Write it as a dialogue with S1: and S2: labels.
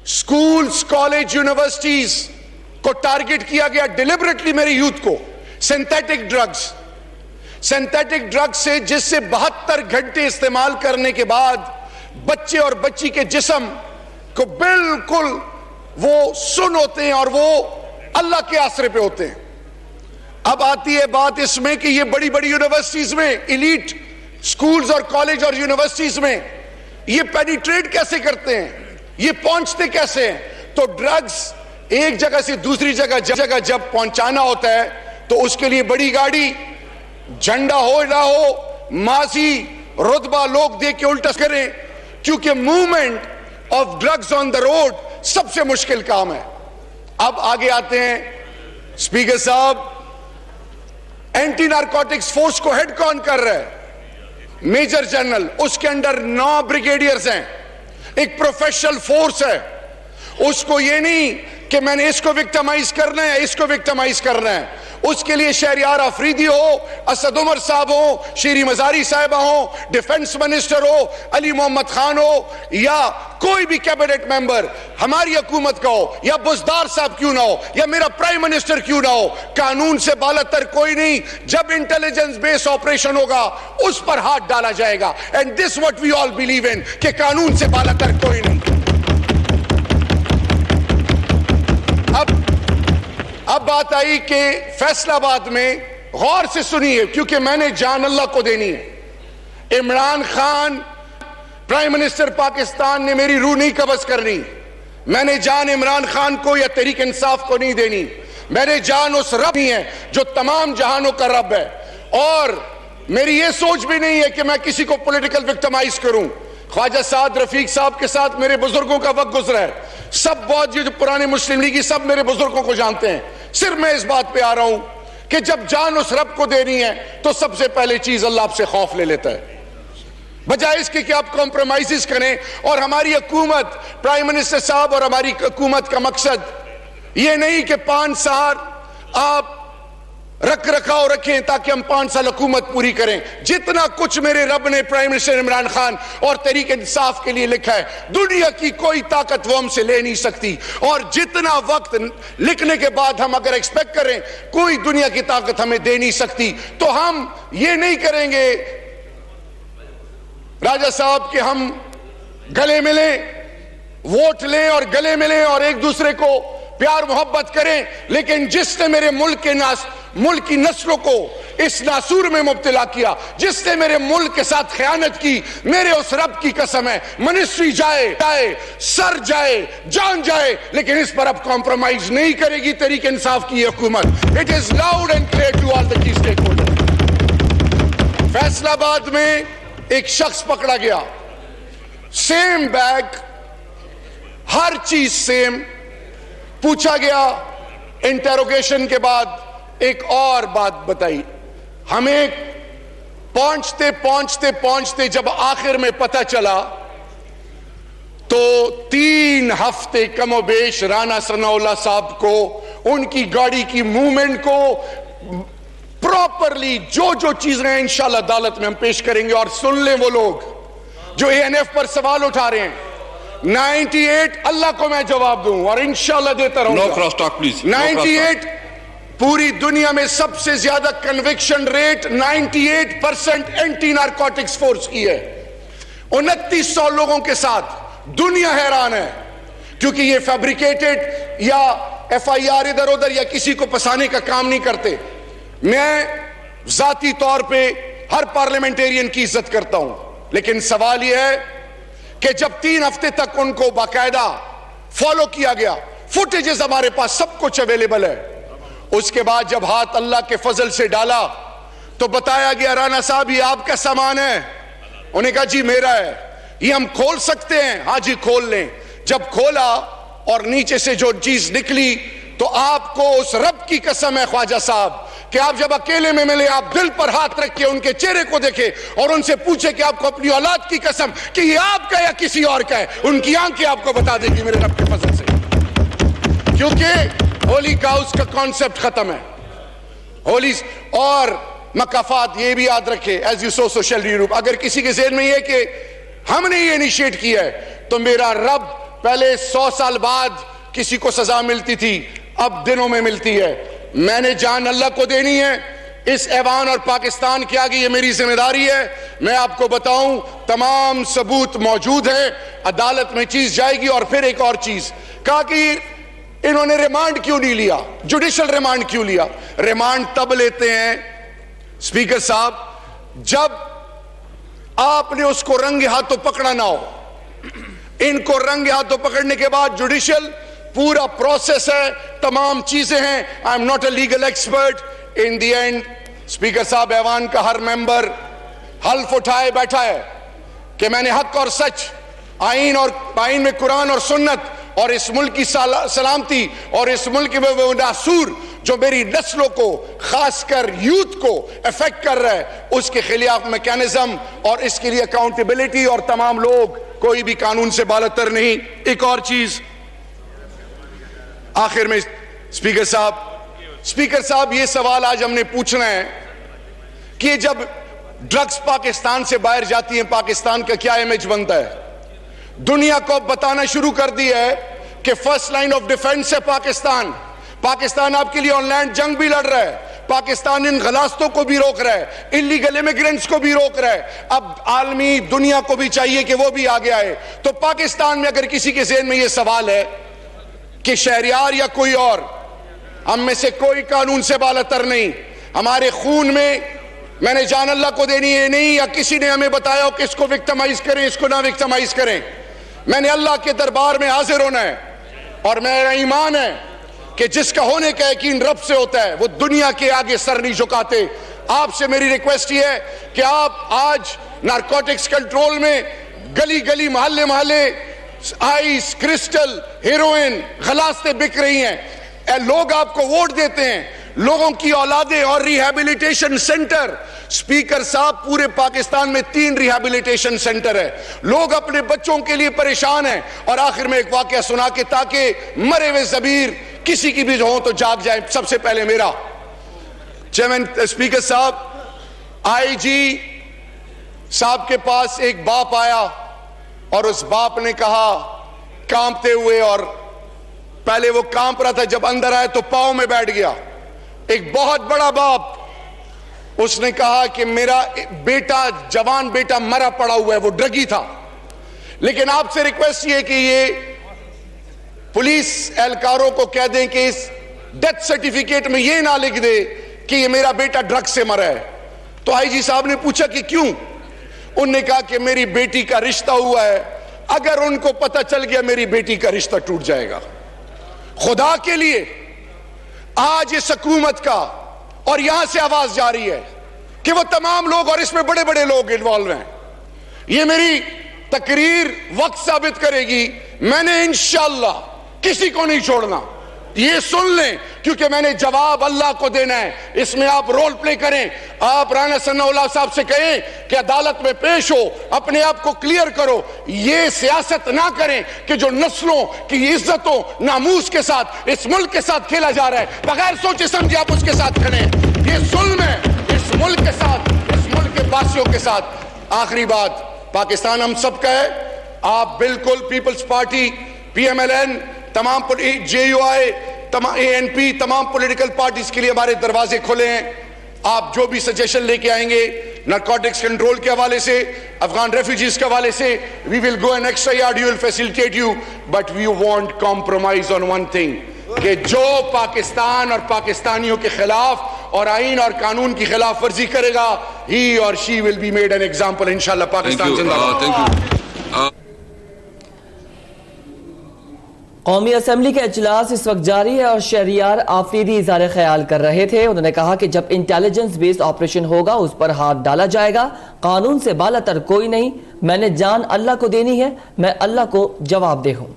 S1: Schools, college, universities کو target کیا گیا ڈیلیبریٹلی میرے یوتھ کو. سنتھیٹک ڈرگز سے جس سے 72 گھنٹے استعمال کرنے کے بعد بچے اور بچی کے جسم کو بالکل وہ سن ہوتے ہیں اور وہ اللہ کے آسرے پہ ہوتے ہیں. اب آتی ہے بات اس میں کہ یہ بڑی بڑی یونیورسٹیز میں، ایلیٹ سکولز اور کالج اور یونیورسٹیز میں یہ پینیٹریٹ کیسے کرتے ہیں، یہ پہنچتے کیسے ہیں؟ تو ڈرگز ایک جگہ سے دوسری جگہ جب پہنچانا ہوتا ہے تو اس کے لیے بڑی گاڑی، جھنڈا ہو نہ ہو، ماضی، رتبہ لوگ دے کے الٹا کریں، کیونکہ movement of drugs on the road سب سے مشکل کام ہے. اب آگے آتے ہیں اسپیکر صاحب. اینٹی نارکوٹکس فورس کو ہیڈ کون کر رہا ہے؟ Major general. اس کے اندر 9 بریگیڈیئرز ہیں. ایک پروفیشنل فورس ہے. اس کو یہ نہیں کہ میں نے اس کو وکٹمائز کرنا ہے، اس کو وکٹمائز کرنا ہے. اس کے لیے شہریار آفریدی ہو، اسد عمر صاحب ہو، شیری مزاری صاحبہ ہو، ڈیفنس منسٹر ہو، علی محمد خان ہو، یا کوئی بھی کیبنٹ ممبر ہماری حکومت کا ہو، یا بزدار صاحب کیوں نہ ہو، یا میرا پرائم منسٹر کیوں نہ ہو، قانون سے بالا تر کوئی نہیں. جب انٹیلیجنس بیس آپریشن ہوگا اس پر ہاتھ ڈالا جائے گا. And this what we all believe in, کہ قانون سے بالا تر کوئی نہیں. اب بات آئی کہ فیصل آباد میں، غور سے سنیے کیونکہ میں نے جان اللہ کو دینی ہے. عمران خان پرائم منسٹر پاکستان نے میری روح نہیں قبض کرنی. میں نے جان عمران خان کو یا تحریک انصاف کو نہیں دینی. میں نے جان اس رب ہی ہے جو تمام جہانوں کا رب ہے. اور میری یہ سوچ بھی نہیں ہے کہ میں کسی کو پولیٹیکل وکٹمائز کروں. خواجہ سعد رفیق صاحب کے ساتھ میرے بزرگوں کا وقت گزرا ہے. سب بہت جو پرانے مسلم لیگی سب میرے بزرگوں کو جانتے ہیں. صرف میں اس بات پہ آ رہا ہوں کہ جب جان اس رب کو دینی ہے تو سب سے پہلے چیز اللہ آپ سے خوف لے لیتا ہے، بجائے اس کے کہ آپ کمپرومائزز کریں. اور ہماری حکومت، پرائم منسٹر صاحب اور ہماری حکومت کا مقصد یہ نہیں کہ 5 سال آپ رکھ رکھاؤ رکھیں تاکہ ہم 5 سال حکومت پوری کریں. جتنا کچھ میرے رب نے پرائم منسٹر عمران خان اور تحریک انصاف کے لیے لکھا ہے، دنیا کی کوئی طاقت وہ ہم سے لے نہیں سکتی. اور جتنا وقت لکھنے کے بعد ہم اگر ایکسپیکٹ کریں کوئی دنیا کی طاقت ہمیں دے نہیں سکتی، تو ہم یہ نہیں کریں گے راجہ صاحب کہ ہم گلے ملیں، ووٹ لیں اور گلے ملیں اور ایک دوسرے کو پیار محبت کریں. لیکن جس نے میرے ملک کی نسلوں کو اس ناسور میں مبتلا کیا، جس نے میرے ملک کے ساتھ خیانت کی، میرے اس رب کی قسم ہے منسٹری جائے، سر جائے، جان جائے، لیکن اس پر اب کمپرومائز نہیں کرے گی تحریک انصاف کی حکومت. It is loud and clear to all the key stake holder. Faisal آباد میں ایک شخص پکڑا گیا، سیم بیگ، ہر چیز سیم. پوچھا گیا انٹروگیشن کے بعد ایک اور بات بتائی. ہمیں پہنچتے جب آخر میں پتہ چلا تو 3 ہفتے کم و بیش رانا ثناء اللہ صاحب کو، ان کی گاڑی کی موومنٹ کو پراپرلی جو چیزیں ہیں انشاءاللہ عدالت میں ہم پیش کریں گے. اور سن لیں وہ لوگ جو اے این ایف پر سوال اٹھا رہے ہیں، 98 اللہ کو میں جواب دوں اور انشاءاللہ دیتا رہوں گا.
S2: No cross talk, please.
S1: 98 پوری دنیا میں سب سے زیادہ conviction rate 98% anti narcotics force کی ہے. 2900 لوگوں کے ساتھ دنیا حیران ہے کیونکہ یہ فیبریکیٹڈ یا ایف آئی آر ادھر ادھر یا کسی کو پسانے کا کام نہیں کرتے. میں ذاتی طور پہ ہر پارلیمنٹیرین کی عزت کرتا ہوں، لیکن سوال یہ ہے کہ جب 3 ہفتے تک ان کو باقاعدہ فالو کیا گیا، فوٹیجز ہمارے پاس سب کچھ اویلیبل ہے، اس کے بعد جب ہاتھ اللہ کے فضل سے ڈالا تو بتایا گیا رانا صاحب یہ آپ کا سامان ہے. انہوں نے کہا جی میرا ہے. یہ ہم کھول سکتے ہیں؟ ہاں جی کھول لیں. جب کھولا اور نیچے سے جو چیز نکلی تو آپ کو اس رب کی قسم ہے خواجہ صاحب کہ آپ جب اکیلے میں ملے، آپ دل پر ہاتھ رکھ کے ان کے چہرے کو دیکھے اور ان سے پوچھے کہ آپ کو اپنی اولاد کی قسم کہ یہ آپ کا یا کسی اور کا ہے، ان کی آنکھیں آپ کو بتا دے گی میرے رب کے فضل سے. کیونکہ ہولی کاؤس کا کانسیپٹ ختم ہے. ہولی اور مکافات یہ بھی یاد رکھے، as you sow so shall you reap. اگر کسی کے ذہن میں یہ کہ ہم نے یہ انیشیٹ کیا ہے تو میرا رب پہلے 100 سال بعد کسی کو سزا ملتی تھی، اب دنوں میں ملتی ہے۔ میں نے جان اللہ کو دینی ہے، اس ایوان اور پاکستان کے آگے یہ میری ذمہ داری ہے۔ میں آپ کو بتاؤں تمام ثبوت موجود ہیں، عدالت میں چیز جائے گی۔ اور پھر ایک اور چیز کہا کہ انہوں نے ریمانڈ کیوں نہیں لیا، جوڈیشل ریمانڈ کیوں لیا؟ ریمانڈ تب لیتے ہیں اسپیکر صاحب جب آپ نے اس کو رنگ ہاتھوں پکڑا نہ ہو۔ ان کو رنگ ہاتھوں پکڑنے کے بعد جوڈیشل پورا پروسیس ہے، تمام چیزیں ہیں۔ I am not a legal expert. In the end speaker صاحب ایوان کا ہر ممبر حلف اٹھائے بیٹھا ہے کہ میں نے حق اور سچ، آئین میں قرآن اور سنت اور اس ملک کی سلامتی اور اس ملک میں وہ ناسور جو میری نسلوں کو خاص کر یوتھ کو افیکٹ کر رہا ہے، اس کے خلاف میکینزم اور اس کے لیے اکاؤنٹیبلٹی، اور تمام لوگ کوئی بھی قانون سے بالاتر نہیں۔ ایک اور چیز آخر میں اسپیکر صاحب یہ سوال آج ہم نے پوچھنا ہے کہ جب ڈرگز پاکستان سے باہر جاتی ہیں پاکستان کا کیا امیج بنتا ہے؟ دنیا کو بتانا شروع کر دیا ہے کہ فرسٹ لائن آف ڈیفنس ہے پاکستان۔ پاکستان آپ کے لیے آن لینڈ جنگ بھی لڑ رہا ہے، پاکستان ان غلاستوں کو بھی روک رہا ہے، انلیگل امیگرینٹس کو بھی روک رہا ہے۔ اب عالمی دنیا کو بھی چاہیے کہ وہ بھی آگے آئے۔ تو پاکستان میں اگر کسی کے ذہن میں یہ سوال ہے کہ شہریار یا کوئی اور، ہم میں سے کوئی قانون سے بالاتر نہیں، ہمارے خون میں نے جان اللہ کو دینی ہے نہیں، یا کسی نے ہمیں بتایا ہو کہ اس کو وکٹمائز کریں اس کو نہ وکٹمائز کریں۔ میں نے اللہ کے دربار میں حاضر ہونا ہے، اور میرا ایمان ہے کہ جس کا ہونے کا یقین رب سے ہوتا ہے وہ دنیا کے آگے سر نہیں جھکاتے۔ آپ سے میری ریکویسٹ یہ ہے کہ آپ آج نارکوٹکس کنٹرول میں گلی گلی محلے آئس کرسٹل ہیروئن غلاستے بک رہی ہیں، لوگ آپ کو ووٹ دیتے ہیں، لوگوں کی اولادیں اور ریہیبلیٹیشن سینٹر۔ اسپیکر صاحب پورے پاکستان میں 3 ریہیبلیٹیشن سینٹر ہے، لوگ اپنے بچوں کے لیے پریشان ہیں۔ اور آخر میں ایک واقعہ سنا کے تاکہ مرے ہوئے ضمیر کسی کی بھی ہو تو جاگ جائے، سب سے پہلے میرا چیئرمین اسپیکر صاحب، آئی جی صاحب کے پاس ایک باپ آیا اور اس باپ نے کہا کانپتے ہوئے، اور پہلے وہ کانپ رہا تھا، جب اندر آئے تو پاؤں میں بیٹھ گیا، ایک بہت بڑا باپ۔ اس نے کہا کہ میرا بیٹا، جوان بیٹا مرا پڑا ہوا ہے، وہ ڈرگی تھا، لیکن آپ سے ریکویسٹ یہ کہ یہ پولیس اہلکاروں کو کہہ دیں کہ اس ڈیتھ سرٹیفکیٹ میں یہ نہ لکھ دے کہ یہ میرا بیٹا ڈرگ سے مرا ہے۔ تو آئی جی صاحب نے پوچھا کہ کیوں؟ انہوں نے کہا کہ میری بیٹی کا رشتہ ہوا ہے، اگر ان کو پتہ چل گیا میری بیٹی کا رشتہ ٹوٹ جائے گا۔ خدا کے لیے آج اس حکومت کا اور یہاں سے آواز جاری ہے کہ وہ تمام لوگ، اور اس میں بڑے بڑے لوگ انوالو ہیں، یہ میری تقریر وقت ثابت کرے گی، میں نے انشاءاللہ کسی کو نہیں چھوڑنا۔ یہ سن لیں کیونکہ میں نے جواب اللہ کو دینا ہے، اس میں آپ رول پلے کریں۔ آپ رانا ثناء اللہ صاحب سے کہیں کہ عدالت میں پیش ہو، اپنے آپ کو کلیئر کرو، یہ سیاست نہ کریں کہ جو نسلوں کی عزتوں ناموس کے ساتھ اس ملک کے ساتھ کھیلا جا رہا ہے، بغیر سوچے سمجھے آپ اس کے ساتھ کھڑے ہیں۔ یہ ظلم ہے اس ملک کے ساتھ، اس ملک کے باسیوں کے ساتھ۔ آخری بات، پاکستان ہم سب کا ہے، آپ بالکل پیپلز پارٹی، پی ایم ایل این، تمام J you I, a N P, تمام پولیٹیکل پارٹیز کے لیے ہمارے دروازے کھلے ہیں۔ آپ جو بھی سجیشن لے کے آئیں گے نارکوٹکس کنٹرول کے حوالے سے، افغان ریفیوجیز کے حوالے سے، we will go an extra yard, we will facilitate you, but we won't compromise on one thing، کہ جو پاکستان اور پاکستانیوں کے خلاف اور آئین اور قانون کی خلاف ورزی کرے گا، he or she will be made an example انشاءاللہ۔ پاکستان زندہ باد۔
S2: قومی اسمبلی کے اجلاس اس وقت جاری ہے اور شہریار آفریدی اظہار خیال کر رہے تھے۔ انہوں نے کہا کہ جب انٹیلیجنس بیسڈ آپریشن ہوگا اس پر ہاتھ ڈالا جائے گا، قانون سے بالاتر کوئی نہیں، میں نے جان اللہ کو دینی ہے، میں اللہ کو جواب دہ ہوں۔